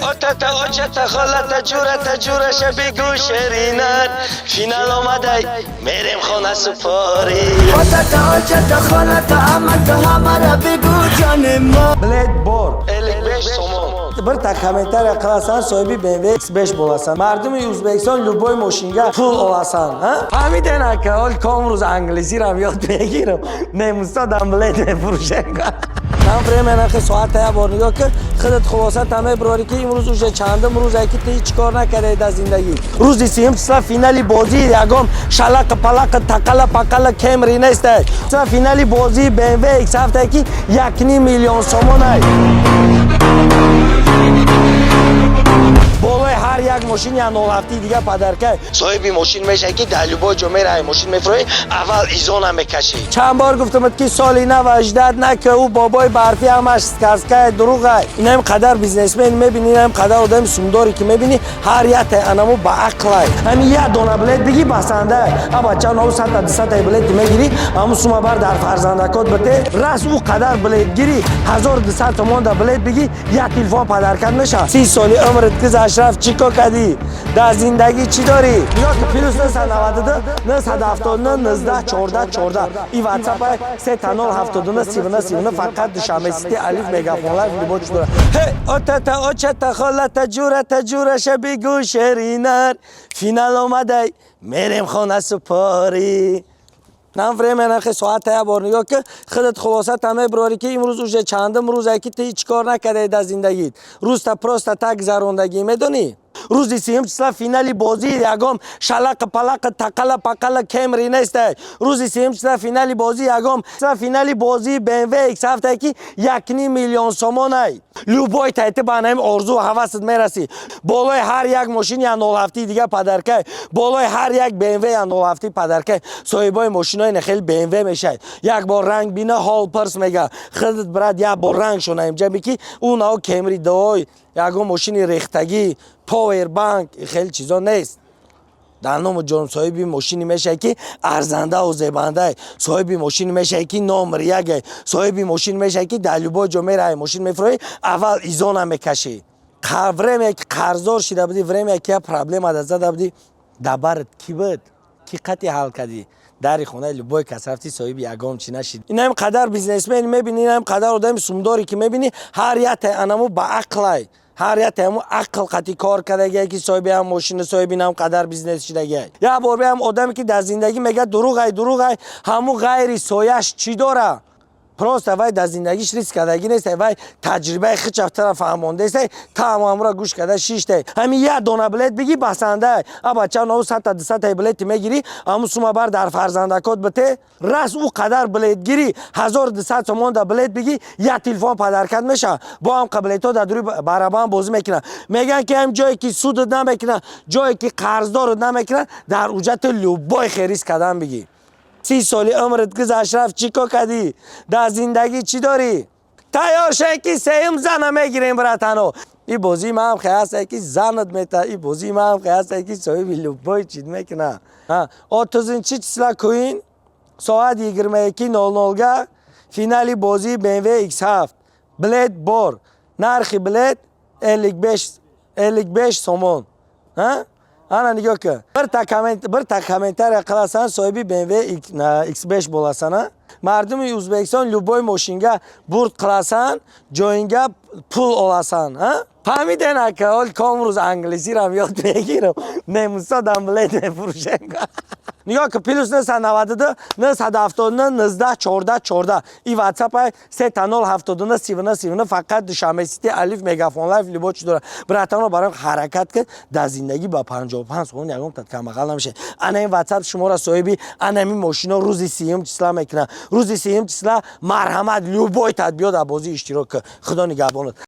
آتتا آچتا خالتا جورتا جورش بگو شرینر فینال آمده میریم خانه سپاری آتتا آچتا خالتا امتا همه بگو جان ما بلید بور 55 سومون bir tak komentar qilasan sohibi BMW X5 bo'lasan. Mardumi O'zbekiston любой moshinga pul olasan, ha? Hamiden aka, ol komruz anglizi ram yod begirim. Nemusta dam bled mefurushenga. من بریم نخی ساعت ها بارنگاه که خودت خلاصه تمه براری که امروز اوشه چندم روز که تی هیچ کار نکرده در زندگی روزی سیم چسلا فینالی بازی یکم شلق پلق تقل پقل کمری نیسته چسلا فینالی بازی BMW ایکس هفته که 1.5 میلیون سومون های بالای هر یک ماشین یا نولفتی دیگه پدرکه صاحبی ماشین میشه که در لبای جمعه رای ماشین میفروی اول ایزان هم میکشی چند بار گفتم که سالی نه و اجداد نه که او بابای برفی همش سکسکه دروغه این هم قدر بیزنسمن میبینی این هم قدر آدم سومداری که میبینی هر یت انمو با عقله همین یه دونه بلد بگی بسنده ابا چند 900 200 بلد میگیری همون سوما بر در فرزندکات بده راست او قدر بلد گیری 1200 تومان دا بلد بگی یه تلفن پدرکت میشه 30 سالی عمرت که اشرف چیکو کردی در زندگی چی داری یا که پیروز 992 979 19 14 این واتساپ 3979 39 فقط دوشنبه سیتی الف مگافون لایف لیبوچ داره آتتا آچتا خالتا جورتا جورش بگو شرینر فینال آمده میریم خانه سپاری من فریم نخی ساعت ها بارنگاه که خودت خلاصه تمه براری که امروز اوشه چندم روز که تی هیچ کار نکرده در زندگیت روز تا پروستا تک زروندگی میدونی روزی سیم چسلا فینالی بازی یکم شلق پلق تقل پقل کمری نیسته روزی سیم چسلا فینالی بازی یکم فینالی بازی BMW ایکس هفته که 1.5 میلیون سومون های لوبای تایت بانم آرزو و حواست میرسی بالای هر یک ماشین یا نولفتی دیگه پدرکه بالای هر یک BMW یا نولفتی پدرکه صاحبای ماشینای نخیل BMW میشه یک بار رنگ بینه هال پرس میگه خودت برات یک بار رنگ شونه اینجا میگی اون او کمری دوای یکم ماشین ریختگی پاور بانک خیلی چیزا نیست در نام جان صاحبی ماشینی میشه که ارزنده و زیبنده صاحبی ماشین میشه که نمره یک صاحبی ماشین میشه که در لبای جمعه رای ماشین میفروی اول ایزان هم میکشی ورمی که قرضدار شده بودی ورمی که پرابلم از زده بودی دبرت کی بود کی قطعی حل کردی در خونه لبای کسرفتی صاحب یگام چی نشید این هم قدر بیزنسمن میبینی این هم قدر آدم سومداری که میبینی هر یت انمو با عقله هر یت هم عقل قطعی کار کرده که صاحب هم ماشین صاحب هم قدر بیزنس شده یا بار هم آدمی که در زندگی میگه دروغه همو غیر سایش چی داره پروست وای در زندگیش ریسک کردگی نیست وای تجربه خیلی چفتر فهمونده است تمام را گوش کرده شیشته همین یه دونه بلد بگی بسنده ابا چند 900 تا 200 بلد میگیری همون سوما بر در فرزندکات بته راست او قدر بلد گیری 1200 تومان دا بلد بگی یه تلفن پدرکت میشه با هم قبلیتو در دوری برابر بازی میکنن میگن که هم جایی که سود نمیکنن جایی که قرضدار نمیکنن در اوجت لوبای خیریس کردن بگی 30 سالی عمرت که اشرف چیکو کردی در زندگی چی داری تیار شد که سیم زن میگیریم براتنو این بازی ما هم خیاسته که زنت میتا این بازی ما هم خیاسته که صاحبی لبای چید میکنه آتوزین چی چسلا کوین ساعت 21:00 فینالی بازی BMW X7 بلد بور نرخی بلد 55 سومون ana nigah ki bir ta komentar qilasan sohibi BMW X5 bo'lasan mardumi O'zbekiston любой moshinga burt qilasan joyinga pul olasan فهمیدن aka ol komruz anglizi ram yod begirim nemusta dam bled mefurushenga نگاه که پیلوس 992 979 19 14 این واتساپ 3979 39 فقط دوشنبه سیتی الف مگافون لایف لیبوچ داره براتون برام حرکت که در زندگی با 55 سون یکم تا کم اقل نمیشه انا این واتساپ شما را صاحبی انا این ماشینا روزی 30 چسلا میکنه روزی 30 چسلا مرحمت لوبای تدبیات بازی اشتراک خدا نگهبانت